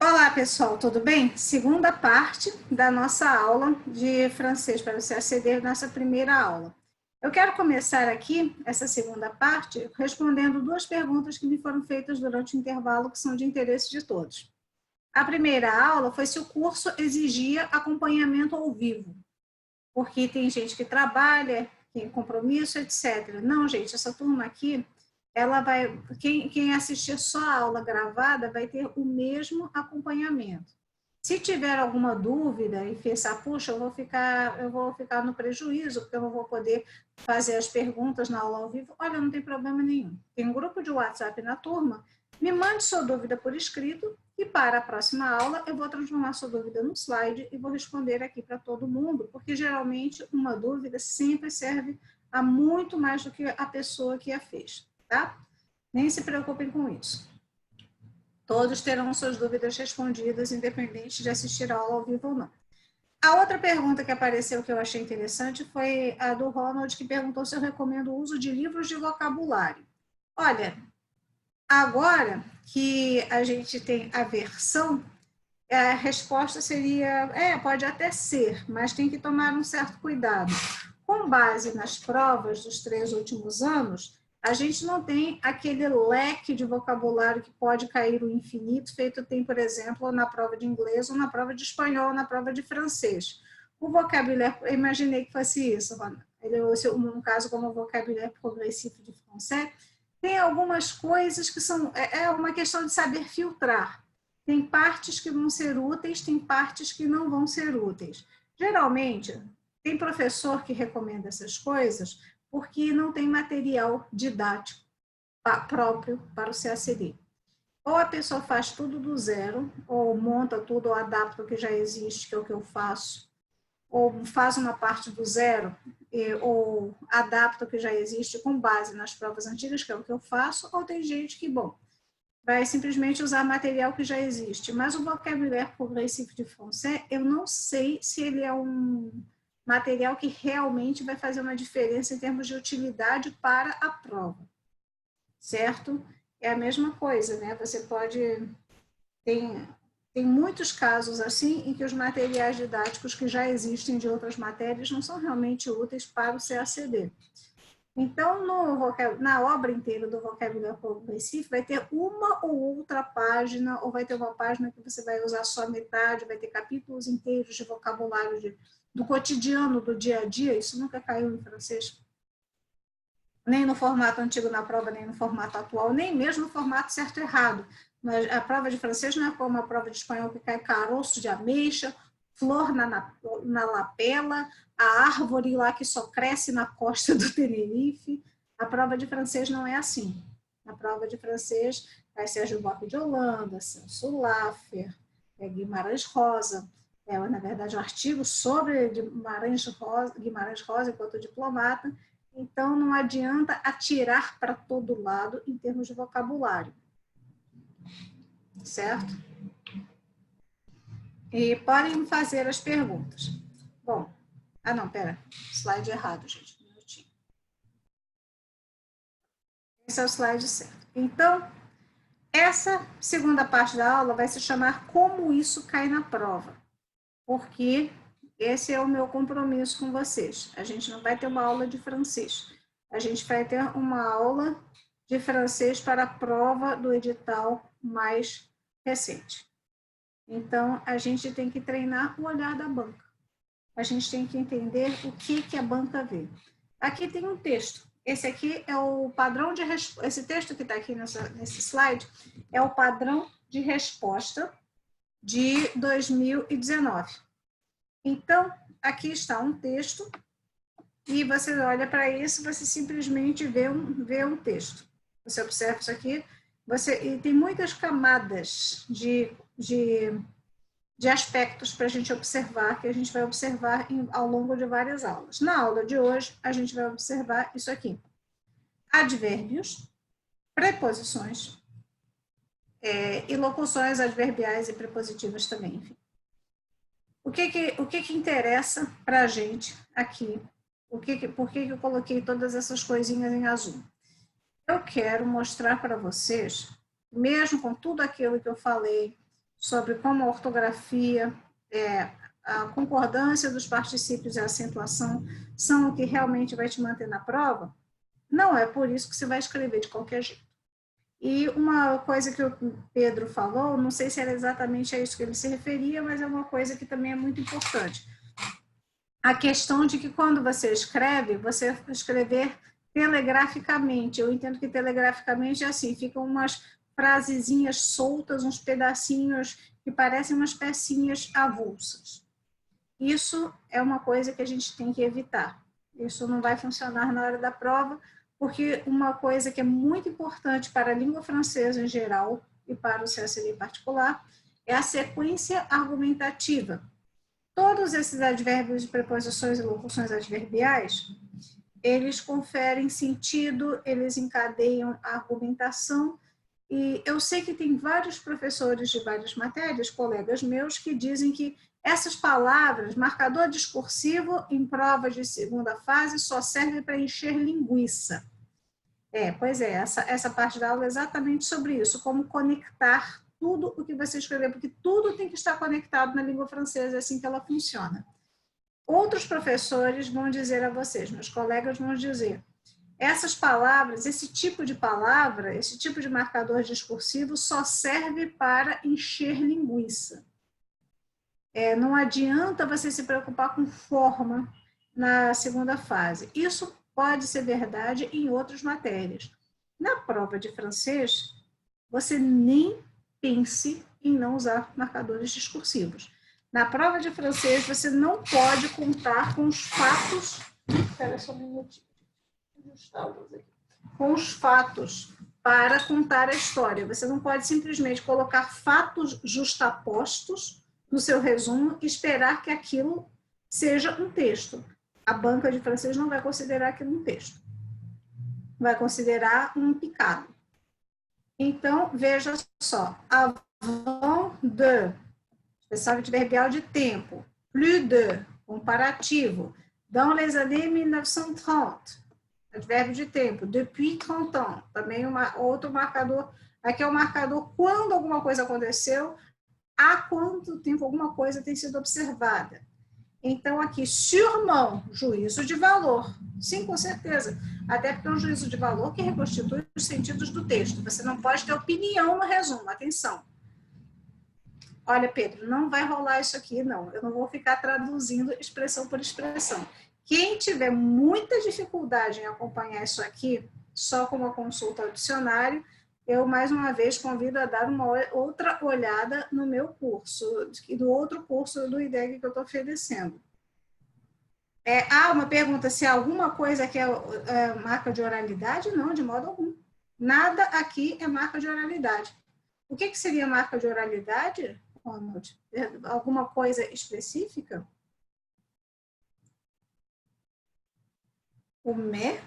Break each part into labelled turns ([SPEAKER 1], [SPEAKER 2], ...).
[SPEAKER 1] Olá, pessoal, tudo bem? Segunda parte da nossa aula de francês para você aceder nossa primeira aula. Eu quero começar aqui, essa segunda parte, respondendo duas perguntas que me foram feitas durante o intervalo, que são de interesse de todos. A primeira aula foi se o curso exigia acompanhamento ao vivo, porque tem gente que trabalha, tem compromisso, etc. Não, gente, essa turma aqui ela vai, quem assistir só a aula gravada vai ter o mesmo acompanhamento. Se tiver alguma dúvida e pensar, puxa, eu vou ficar no prejuízo, porque eu não vou poder fazer as perguntas na aula ao vivo, olha, não tem problema nenhum. Tem um grupo de WhatsApp na turma, me mande sua dúvida por escrito e para a próxima aula eu vou transformar sua dúvida num slide e vou responder aqui para todo mundo, porque geralmente uma dúvida sempre serve a muito mais do que a pessoa que a fez. Tá? Nem se preocupem com isso. Todos terão suas dúvidas respondidas, independente de assistir a aula ao vivo ou não. A outra pergunta que apareceu que eu achei interessante foi a do Ronald, que perguntou se eu recomendo o uso de livros de vocabulário. Olha, agora que a gente tem a versão, a resposta seria, pode até ser, mas tem que tomar um certo cuidado. Com base nas provas dos 3 últimos anos, a gente não tem aquele leque de vocabulário que pode cair o infinito, feito tem, por exemplo, na prova de inglês, ou na prova de espanhol, ou na prova de francês. O vocabulário, eu imaginei que fosse isso, Rona. No caso, como o vocabulário progressivo de francês, tem algumas coisas que são, uma questão de saber filtrar. Tem partes que vão ser úteis, tem partes que não vão ser úteis. Geralmente, tem professor que recomenda essas coisas porque não tem material didático próprio para o CACD. Ou a pessoa faz tudo do zero, ou monta tudo, ou adapta o que já existe, que é o que eu faço, ou faz uma parte do zero, ou adapta o que já existe com base nas provas antigas, que é o que eu faço, ou tem gente que, bom, vai simplesmente usar material que já existe. Mas o vocabulário progressivo de francês, eu não sei se ele é um material que realmente vai fazer uma diferença em termos de utilidade para a prova, certo? É a mesma coisa, né? Você pode... Tem muitos casos assim em que os materiais didáticos que já existem de outras matérias não são realmente úteis para o CACD. Então, na obra inteira do vocabulário progressivo, vai ter uma ou outra página, ou vai ter uma página que você vai usar só metade, vai ter capítulos inteiros de vocabulário do cotidiano, do dia a dia. Isso nunca caiu em francês, nem no formato antigo na prova, nem no formato atual, nem mesmo no formato certo e errado. A prova de francês não é como a prova de espanhol que cai caroço de ameixa, flor na lapela, a árvore lá que só cresce na costa do Tenerife. A prova de francês não é assim. A prova de francês vai ser Sérgio Buarque de Holanda, Celso Laffer, Guimarães Rosa. Na verdade, um artigo sobre Guimarães Rosa enquanto diplomata. Então, não adianta atirar para todo lado em termos de vocabulário. Certo? E podem fazer as perguntas. Bom, não, pera, slide errado, gente, um minutinho. Esse é o slide certo. Então, essa segunda parte da aula vai se chamar Como Isso Cai na Prova, porque esse é o meu compromisso com vocês. A gente não vai ter uma aula de francês, a gente vai ter uma aula de francês para a prova do edital mais recente. Então, a gente tem que treinar o olhar da banca. A gente tem que entender o que a banca vê. Aqui tem um texto. Esse aqui é o padrão de resposta. Esse texto que está aqui nesse slide é o padrão de resposta de 2019. Então, aqui está um texto e você olha para isso, você simplesmente vê um texto. Você observa isso aqui, e tem muitas camadas de aspectos para a gente observar, que a gente vai observar ao longo de várias aulas. Na aula de hoje, a gente vai observar isso aqui. Advérbios, preposições, e locuções adverbiais e prepositivas também, enfim. O que interessa para a gente aqui? Por que eu coloquei todas essas coisinhas em azul? Eu quero mostrar para vocês, mesmo com tudo aquilo que eu falei sobre como a ortografia, a concordância dos particípios e a acentuação são o que realmente vai te manter na prova, não é por isso que você vai escrever de qualquer jeito. E uma coisa que o Pedro falou, não sei se era exatamente a isso que ele se referia, mas é uma coisa que também é muito importante. A questão de que quando você escrever telegraficamente. Eu entendo que telegraficamente é assim, ficam umas frasezinhas soltas, uns pedacinhos que parecem umas pecinhas avulsas. Isso é uma coisa que a gente tem que evitar. Isso não vai funcionar na hora da prova, porque uma coisa que é muito importante para a língua francesa em geral e para o CSV em particular é a sequência argumentativa. Todos esses advérbios de preposições e locuções adverbiais, eles conferem sentido, eles encadeiam a argumentação, e eu sei que tem vários professores de várias matérias, colegas meus, que dizem que essas palavras, marcador discursivo em prova de segunda fase, só serve para encher linguiça. Pois é, essa parte da aula é exatamente sobre isso, como conectar tudo o que você escrever, porque tudo tem que estar conectado na língua francesa, é assim que ela funciona. Outros professores vão dizer a vocês, meus colegas vão dizer, essas palavras, esse tipo de palavra, esse tipo de marcador discursivo só serve para encher linguiça. Não adianta você se preocupar com forma na segunda fase. Isso pode ser verdade em outras matérias. Na prova de francês, você nem pense em não usar marcadores discursivos. Na prova de francês, você não pode contar com os fatos. Espera só um minutinho. Com os fatos para contar a história. Você não pode simplesmente colocar fatos justapostos no seu resumo e esperar que aquilo seja um texto. A banca de francês não vai considerar aquilo um texto. Vai considerar um picado. Então, veja só. Avant de, expressão adverbial de tempo. Plus de, comparativo. Dans les années 1930, advérbio de tempo. Depuis 30 ans, também outro marcador. Aqui é o marcador quando alguma coisa aconteceu, há quanto tempo alguma coisa tem sido observada. Então, aqui, sûrement, juízo de valor. Sim, com certeza. Até porque é um juízo de valor que reconstitui os sentidos do texto. Você não pode ter opinião no resumo, atenção. Olha, Pedro, não vai rolar isso aqui, não. Eu não vou ficar traduzindo expressão por expressão. Quem tiver muita dificuldade em acompanhar isso aqui, só com uma consulta ao dicionário, eu, mais uma vez, convido a dar uma outra olhada no meu curso, e do outro curso do IDEG que eu estou oferecendo. Uma pergunta, se alguma coisa que é marca de oralidade? Não, de modo algum. Nada aqui é marca de oralidade. O que seria marca de oralidade, Ronald? Alguma coisa específica? O me?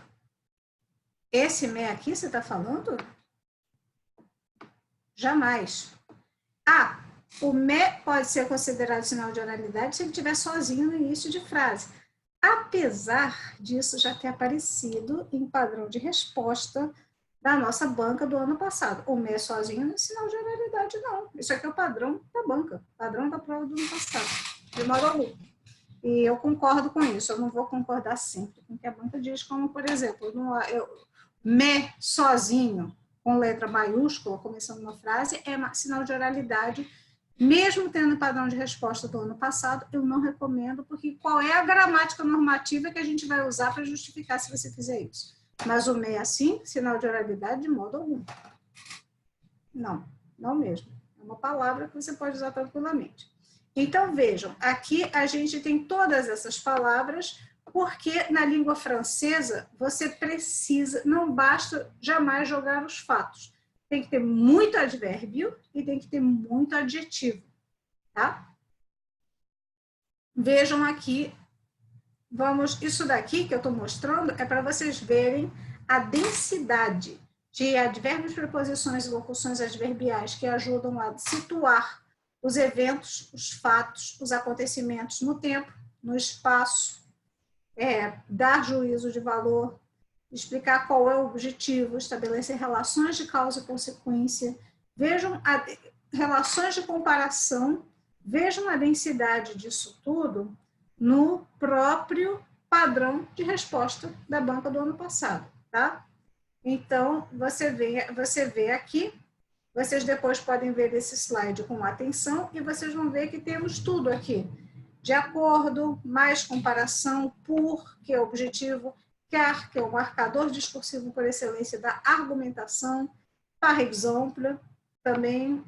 [SPEAKER 1] Esse me aqui você está falando? Jamais. O me pode ser considerado sinal de oralidade se ele estiver sozinho no início de frase. Apesar disso já ter aparecido em padrão de resposta da nossa banca do ano passado. O me sozinho não é sinal de oralidade, não. Isso aqui é o padrão da banca, padrão da prova do ano passado, de modo algum. E eu concordo com isso, eu não vou concordar sempre com o que a banca diz, como, por exemplo, me sozinho, com letra maiúscula, começando uma frase, é sinal de oralidade, mesmo tendo padrão de resposta do ano passado, eu não recomendo, porque qual é a gramática normativa que a gente vai usar para justificar se você fizer isso? Mas o me assim, sinal de oralidade de modo algum. Não, não mesmo. É uma palavra que você pode usar tranquilamente. Então, vejam, aqui a gente tem todas essas palavras, porque na língua francesa você precisa, não basta jamais jogar os fatos. Tem que ter muito advérbio e tem que ter muito adjetivo, tá? Vejam aqui, isso daqui que eu estou mostrando é para vocês verem a densidade de advérbios, preposições e locuções adverbiais que ajudam a situar os eventos, os fatos, os acontecimentos no tempo, no espaço, dar juízo de valor, explicar qual é o objetivo, estabelecer relações de causa e consequência. Vejam relações de comparação. Vejam a densidade disso tudo no próprio padrão de resposta da banca do ano passado, tá? Então, você vê aqui, vocês depois podem ver esse slide com atenção e vocês vão ver que temos tudo aqui. De acordo, mais comparação, por, que é o objetivo, car, que é o marcador discursivo por excelência da argumentação, par exemple, também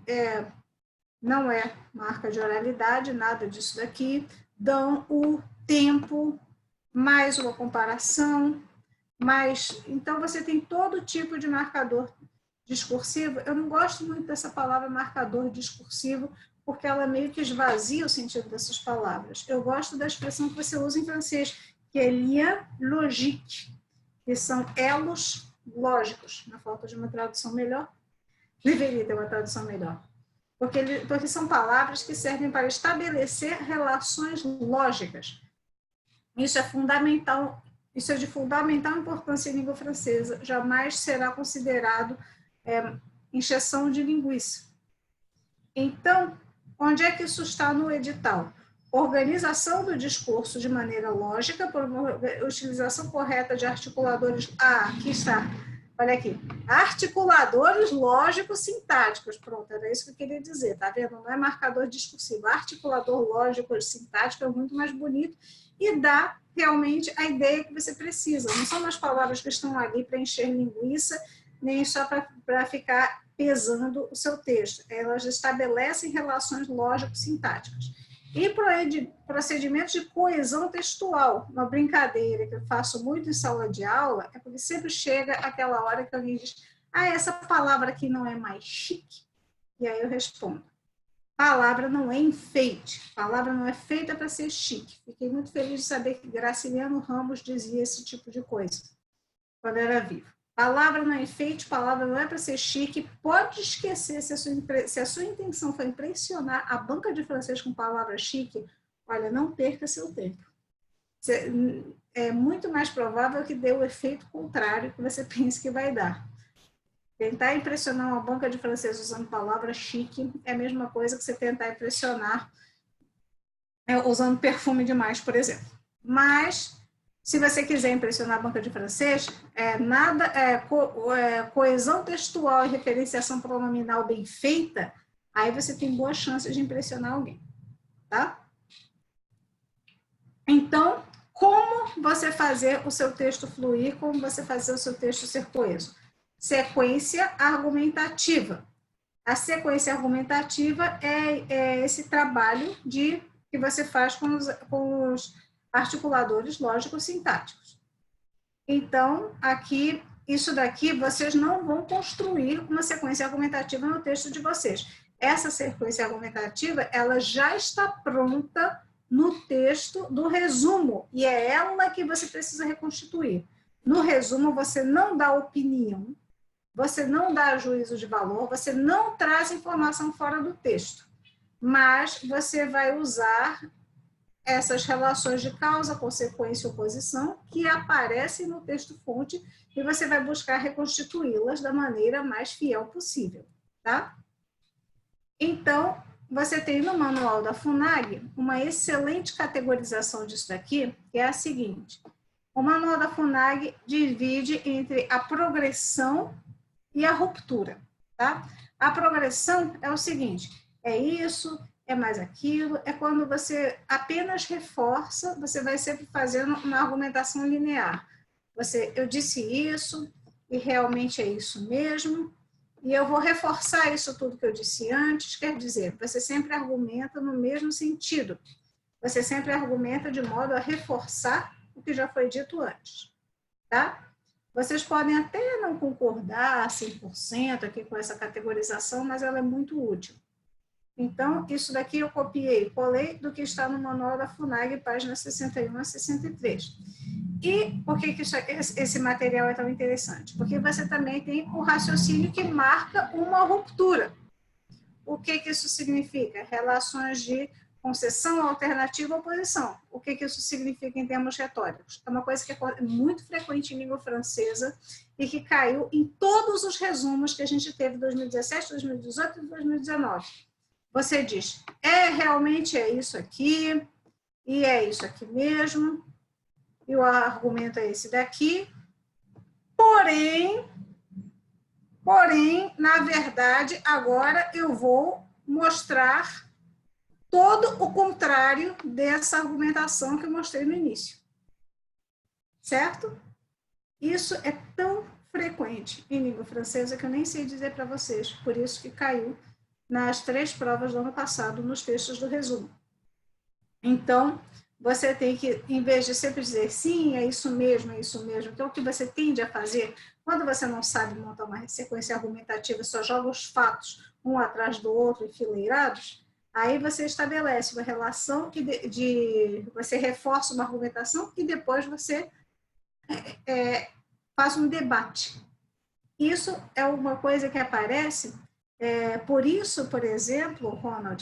[SPEAKER 1] não é marca de oralidade, nada disso daqui, dão o tempo, mais uma comparação, mais... Então, você tem todo tipo de marcador discursivo. Eu não gosto muito dessa palavra marcador discursivo, porque ela meio que esvazia o sentido dessas palavras. Eu gosto da expressão que você usa em francês, que é lien logique, que são elos lógicos. Na falta de uma tradução melhor, deveria ter uma tradução melhor. Porque são palavras que servem para estabelecer relações lógicas. Isso é fundamental, isso é de fundamental importância em língua francesa. Jamais será considerado encheção de linguiça. Então, onde é que isso está no edital? Organização do discurso de maneira lógica, por uma utilização correta de articuladores... Ah, aqui está. Olha aqui. Articuladores lógicos sintáticos. Pronto, era isso que eu queria dizer. Tá vendo? Não é marcador discursivo. Articulador lógico sintático é muito mais bonito e dá realmente a ideia que você precisa. Não são as palavras que estão ali para encher linguiça, nem só para ficar pesando o seu texto. Elas estabelecem relações lógico-sintáticas. E procedimentos de coesão textual, uma brincadeira que eu faço muito em sala de aula, é porque sempre chega aquela hora que alguém diz: ah, essa palavra aqui não é mais chique? E aí eu respondo: palavra não é enfeite, palavra não é feita para ser chique. Fiquei muito feliz de saber que Graciliano Ramos dizia esse tipo de coisa quando era vivo. Palavra não é enfeite, palavra não é para ser chique. Pode esquecer, se a sua intenção foi impressionar a banca de francês com palavra chique, olha, não perca seu tempo. É muito mais provável que dê o efeito contrário que você pense que vai dar. Tentar impressionar uma banca de francês usando palavra chique é a mesma coisa que você tentar impressionar usando perfume demais, por exemplo. Mas... se você quiser impressionar a banca de francês, coesão textual e referenciação pronominal bem feita, aí você tem boas chances de impressionar alguém, tá? Então, como você fazer o seu texto fluir, como você fazer o seu texto ser coeso? Sequência argumentativa. A sequência argumentativa é esse trabalho que você faz com os articuladores lógico-sintáticos. Então, aqui, isso daqui, vocês não vão construir uma sequência argumentativa no texto de vocês. Essa sequência argumentativa, ela já está pronta no texto do resumo, e é ela que você precisa reconstituir. No resumo, você não dá opinião, você não dá juízo de valor, você não traz informação fora do texto, mas você vai usar essas relações de causa, consequência e oposição que aparecem no texto-fonte e você vai buscar reconstituí-las da maneira mais fiel possível, tá? Então, você tem no manual da FUNAG uma excelente categorização disso daqui, que é a seguinte: o manual da FUNAG divide entre a progressão e a ruptura, tá? A progressão é o seguinte: é isso, é mais aquilo, é quando você apenas reforça, você vai sempre fazendo uma argumentação linear. Eu disse isso, e realmente é isso mesmo, e eu vou reforçar isso tudo que eu disse antes, quer dizer, você sempre argumenta no mesmo sentido. Você sempre argumenta de modo a reforçar o que já foi dito antes, tá? Vocês podem até não concordar 100% aqui com essa categorização, mas ela é muito útil. Então, isso daqui eu copiei, colei do que está no manual da FUNAG, páginas 61 a 63. E por que esse material é tão interessante? Porque você também tem o raciocínio que marca uma ruptura. O que isso significa? Relações de concessão, alternativa, oposição. O que isso significa em termos retóricos? É uma coisa que é muito frequente em língua francesa e que caiu em todos os resumos que a gente teve em 2017, 2018 e 2019. Você diz, realmente é isso aqui, e é isso aqui mesmo, e o argumento é esse daqui, porém, na verdade, agora eu vou mostrar todo o contrário dessa argumentação que eu mostrei no início. Certo? Isso é tão frequente em língua francesa que eu nem sei dizer para vocês, por isso que caiu nas 3 provas do ano passado, nos textos do resumo. Então, você tem que, em vez de sempre dizer sim, é isso mesmo, então o que você tende a fazer, quando você não sabe montar uma sequência argumentativa, só joga os fatos um atrás do outro, enfileirados, aí você estabelece uma relação, você reforça uma argumentação e depois você faz um debate. Isso é uma coisa que aparece, por isso, por exemplo, Ronald,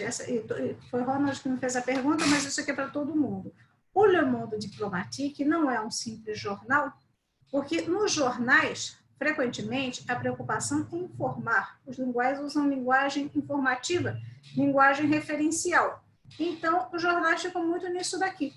[SPEAKER 1] foi o Ronald que me fez a pergunta, mas isso aqui é para todo mundo. O Le Monde Diplomatique não é um simples jornal, porque nos jornais, frequentemente, a preocupação é informar. Os linguagens usam linguagem informativa, linguagem referencial. Então, os jornais ficam muito nisso daqui.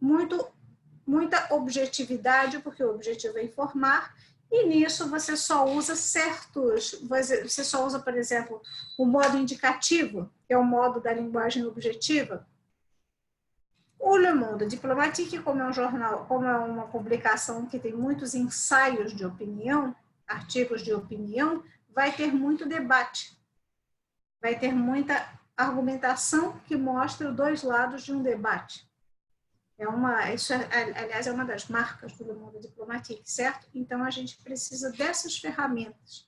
[SPEAKER 1] Muita objetividade, porque o objetivo é informar, e nisso você só usa você só usa, por exemplo, o modo indicativo, que é o modo da linguagem objetiva. O Le Monde Diplomatique, como é um jornal, como é uma publicação que tem muitos ensaios de opinião, artigos de opinião, vai ter muito debate, vai ter muita argumentação que mostra 2 lados de um debate. Isso, aliás, é uma das marcas do Le Monde Diplomatique, certo? Então, a gente precisa dessas ferramentas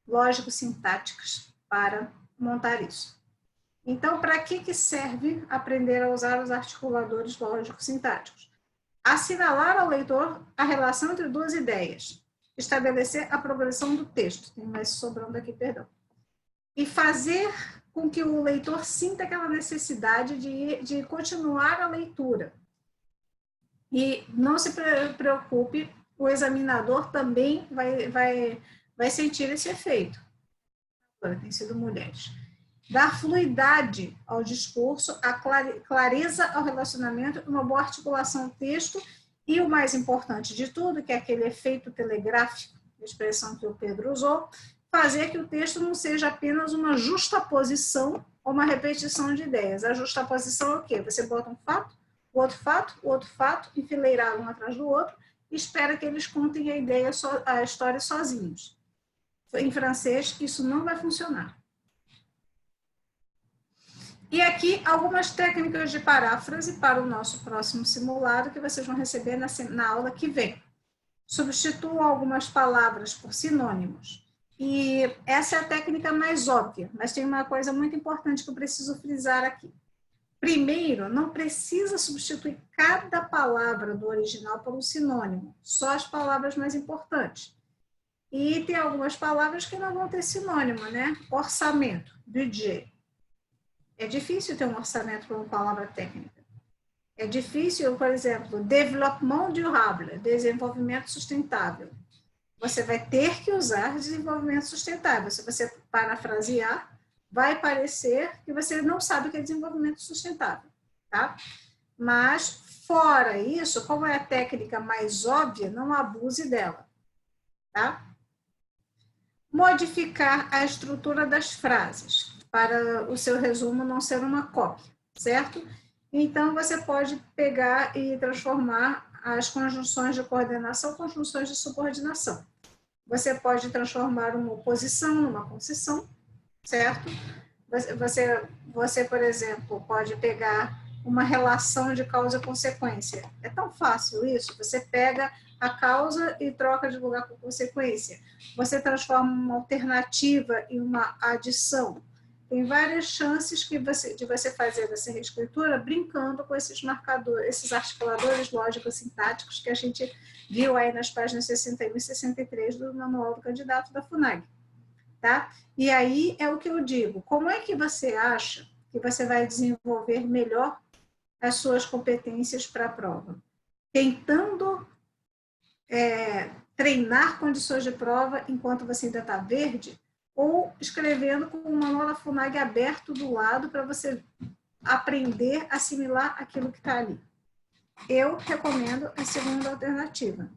[SPEAKER 1] lógico-sintáticas para montar isso. Então, para que serve aprender a usar os articuladores lógico-sintáticos? Assinalar ao leitor a relação entre 2 ideias, estabelecer a progressão do texto, tem mais sobrando aqui, perdão, e fazer com que o leitor sinta aquela necessidade de continuar a leitura. E não se preocupe, o examinador também vai sentir esse efeito. Agora, tem sido mulheres. Dar fluidade ao discurso, a clareza ao relacionamento, uma boa articulação ao texto e o mais importante de tudo, que é aquele efeito telegráfico, a expressão que o Pedro usou, fazer que o texto não seja apenas uma justaposição ou uma repetição de ideias. A justaposição é o quê? Você bota um fato, o outro fato, enfileirado um atrás do outro, e espera que eles contem a história sozinhos. Em francês, isso não vai funcionar. E aqui, algumas técnicas de paráfrase para o nosso próximo simulado, que vocês vão receber na aula que vem. Substituam algumas palavras por sinônimos. E essa é a técnica mais óbvia, mas tem uma coisa muito importante que eu preciso frisar aqui. Primeiro, não precisa substituir cada palavra do original por um sinônimo, só as palavras mais importantes. E tem algumas palavras que não vão ter sinônimo, né? Orçamento, budget. É difícil ter um orçamento para uma palavra técnica. É difícil, por exemplo, développement durable, desenvolvimento sustentável. Você vai ter que usar desenvolvimento sustentável. Se você parafrasear, vai parecer que você não sabe o que é desenvolvimento sustentável, tá? Mas, fora isso, como é a técnica mais óbvia, não abuse dela, tá? Modificar a estrutura das frases, para o seu resumo não ser uma cópia, certo? Então, você pode pegar e transformar as conjunções de coordenação em conjunções de subordinação. Você pode transformar uma oposição numa concessão, certo? Você, por exemplo, pode pegar uma relação de causa e consequência. É tão fácil isso, você pega a causa e troca de lugar com consequência. Você transforma uma alternativa em uma adição. Tem várias chances de você fazer essa reescritura brincando com esses marcadores, esses articuladores lógico-sintáticos que a gente viu aí nas páginas 61 e 63 do Manual do Candidato da FUNAG. Tá? E aí é o que eu digo, como é que você acha que você vai desenvolver melhor as suas competências para a prova. Tentando treinar condições de prova enquanto você ainda está verde, ou escrevendo com uma mola FUNAG aberto do lado para você aprender a assimilar aquilo que está ali. Eu recomendo a segunda alternativa.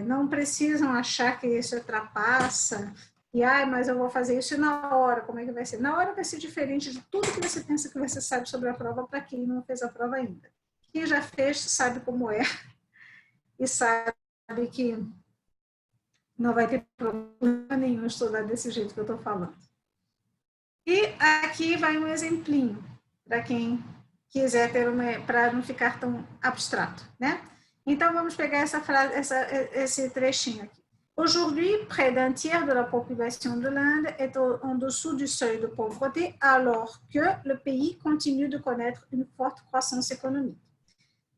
[SPEAKER 1] Não precisam achar que isso ultrapassa, e mas eu vou fazer isso na hora, como é que vai ser? Na hora vai ser diferente de tudo que você pensa que você sabe sobre a prova para quem não fez a prova ainda. Quem já fez sabe como é, e sabe que não vai ter problema nenhum estudar desse jeito que eu estou falando. E aqui vai um exemplinho, para quem quiser ter para não ficar tão abstrato, né? Então, vamos pegar essa frase, esse trechinho aqui. Aujourd'hui, près d'un tiers de la population de l'Inde est en dessous du seuil de pauvreté, alors que le pays continue de connaître une forte croissance économique.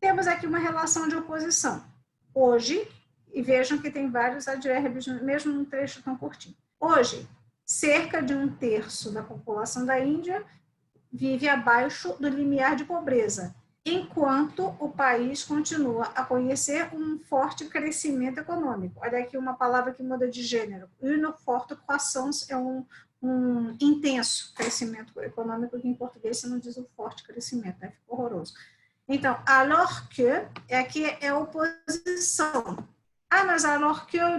[SPEAKER 1] Temos aqui uma relação de oposição. Hoje, e vejam que tem vários advérbios, mesmo num trecho tão curtinho. Hoje, cerca de 1/3 da população da Índia vive abaixo do limiar de pobreza, enquanto o país continua a conhecer um forte crescimento econômico. Olha aqui uma palavra que muda de gênero. Une forte croissance é um intenso crescimento econômico, que em português você não diz o forte crescimento, né? Fica horroroso. Então, alors que, aqui é oposição. Mas alors que eu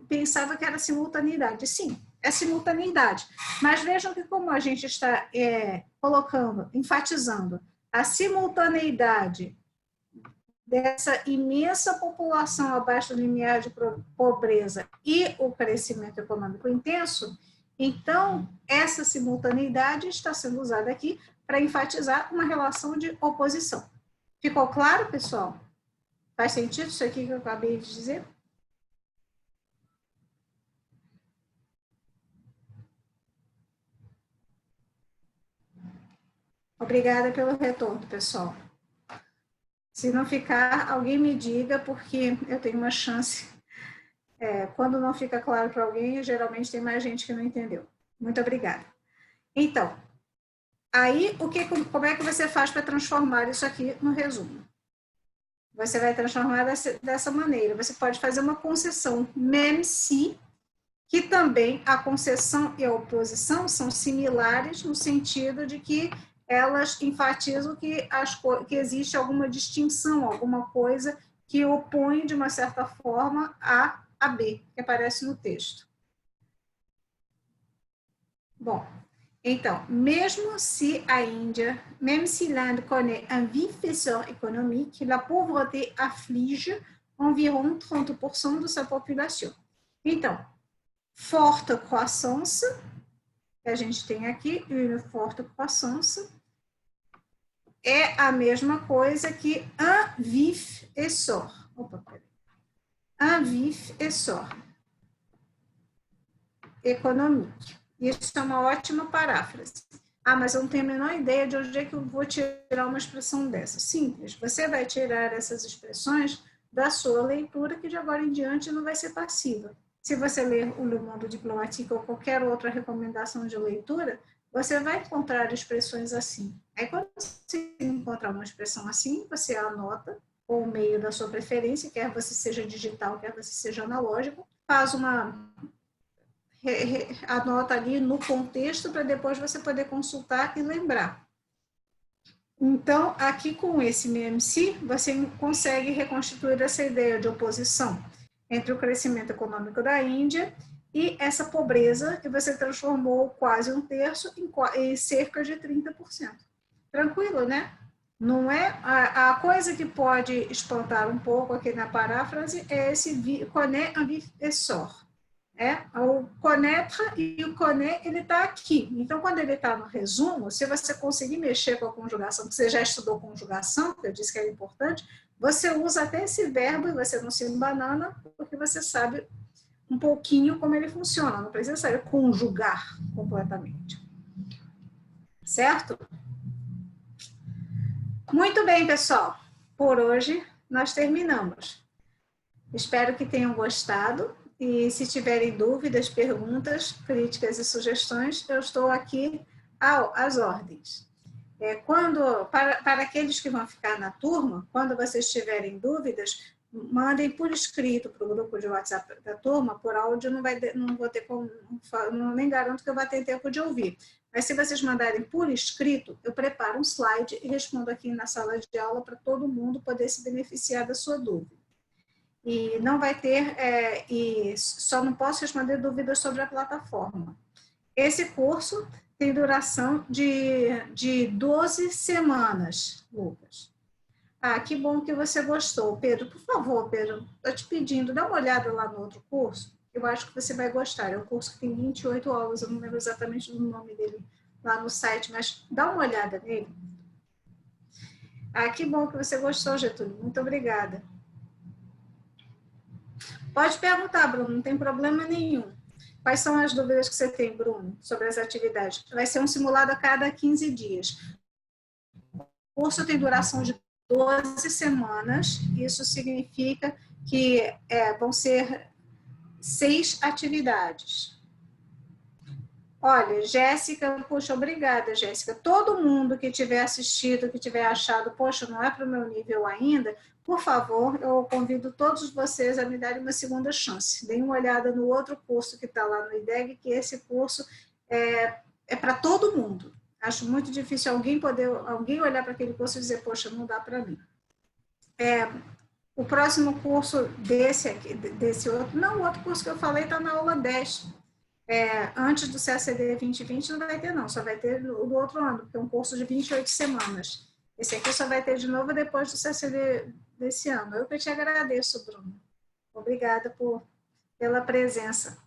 [SPEAKER 1] pensava que era simultaneidade. Sim, é simultaneidade. Mas vejam que como a gente está colocando, enfatizando a simultaneidade dessa imensa população abaixo do limiar de pobreza e o crescimento econômico intenso, então essa simultaneidade está sendo usada aqui para enfatizar uma relação de oposição. Ficou claro, pessoal? Faz sentido isso aqui que eu acabei de dizer? Obrigada pelo retorno, pessoal. Se não ficar, alguém me diga, porque eu tenho uma chance. Quando não fica claro para alguém, geralmente tem mais gente que não entendeu. Muito obrigada. Então, aí, como é que você faz para transformar isso aqui no resumo? Você vai transformar dessa maneira. Você pode fazer uma concessão, même si, que também a concessão e a oposição são similares no sentido de que elas enfatizam que existe alguma distinção, alguma coisa que opõe, de uma certa forma, A a B, que aparece no texto. Bom, então, mesmo si l'Inde connaît un vif essor économique, la pauvreté afflige environ 30% de sa population. Então, forte croissance, que a gente tem aqui, une forte croissance, é a mesma coisa que un vif essor. Opa, peraí. Un vif essor économique. Isso é uma ótima paráfrase. Mas eu não tenho a menor ideia de onde é que eu vou tirar uma expressão dessa. Simples, você vai tirar essas expressões da sua leitura, que de agora em diante não vai ser passiva. Se você ler o Le Monde Diplomatique ou qualquer outra recomendação de leitura, você vai encontrar expressões assim. Aí, quando você encontrar uma expressão assim, você anota o meio da sua preferência, quer você seja digital, quer você seja analógico, faz anota ali no contexto para depois você poder consultar e lembrar. Então, aqui com esse MMC, você consegue reconstituir essa ideia de oposição entre o crescimento econômico da Índia e essa pobreza, que você transformou quase 1/3 em cerca de 30%. Tranquilo, né? Não é? A coisa que pode espantar um pouco aqui na paráfrase é esse connaît un vif essor. O connaître e o connaît, ele está aqui. Então, quando ele está no resumo, se você conseguir mexer com a conjugação, você já estudou conjugação, que eu disse que era importante, você usa até esse verbo e você não se embanana, porque você sabe um pouquinho como ele funciona, não precisa saber conjugar completamente. Certo? Muito bem, pessoal. Por hoje, nós terminamos. Espero que tenham gostado. E se tiverem dúvidas, perguntas, críticas e sugestões, eu estou aqui as ordens. Para aqueles que vão ficar na turma, quando vocês tiverem dúvidas, mandem por escrito para o grupo de WhatsApp da turma, por áudio não vou ter como, nem garanto que eu vá ter tempo de ouvir. Mas se vocês mandarem por escrito, eu preparo um slide e respondo aqui na sala de aula para todo mundo poder se beneficiar da sua dúvida. E não vai ter, e só não posso responder dúvidas sobre a plataforma. Esse curso tem duração de 12 semanas, Lucas. Ah, que bom que você gostou. Pedro, por favor, Pedro, estou te pedindo, dá uma olhada lá no outro curso, eu acho que você vai gostar. É um curso que tem 28 aulas, eu não lembro exatamente do nome dele lá no site, mas dá uma olhada nele. Ah, que bom que você gostou, Getúlio. Muito obrigada. Pode perguntar, Bruno, não tem problema nenhum. Quais são as dúvidas que você tem, Bruno, sobre as atividades? Vai ser um simulado a cada 15 dias. O curso tem duração de 12 semanas, isso significa que vão ser 6 atividades. Olha, Jéssica, poxa, obrigada, Jéssica. Todo mundo que tiver assistido, que tiver achado, poxa, não é para o meu nível ainda, por favor, eu convido todos vocês a me darem uma segunda chance. Deem uma olhada no outro curso que está lá no IDEG, que esse curso é para todo mundo. Acho muito difícil alguém olhar para aquele curso e dizer, poxa, não dá para mim. O próximo curso desse outro, não, o outro curso que eu falei está na aula 10. Antes do CACD 2020 não vai ter não, só vai ter do outro ano, porque é um curso de 28 semanas. Esse aqui só vai ter de novo depois do CACD desse ano. Eu que te agradeço, Bruno. Obrigada pela presença.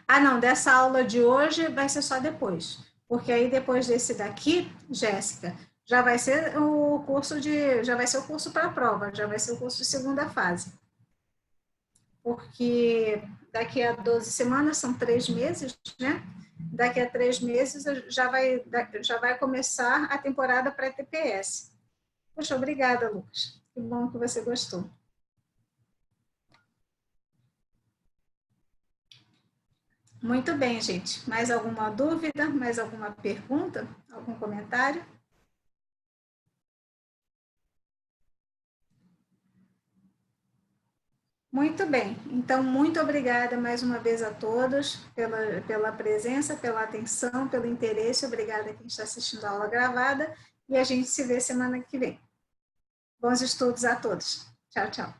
[SPEAKER 1] Ah, não, dessa aula de hoje vai ser só depois, porque aí depois desse daqui, Jéssica, já vai ser o curso para a prova, já vai ser o curso de segunda fase. Porque daqui a 12 semanas, são 3 meses, né? Daqui a 3 meses já vai começar a temporada pré-TPS. Poxa, obrigada, Lucas. Que bom que você gostou. Muito bem, gente. Mais alguma dúvida? Mais alguma pergunta? Algum comentário? Muito bem. Então, muito obrigada mais uma vez a todos pela presença, pela atenção, pelo interesse. Obrigada a quem está assistindo a aula gravada. E a gente se vê semana que vem. Bons estudos a todos. Tchau, tchau.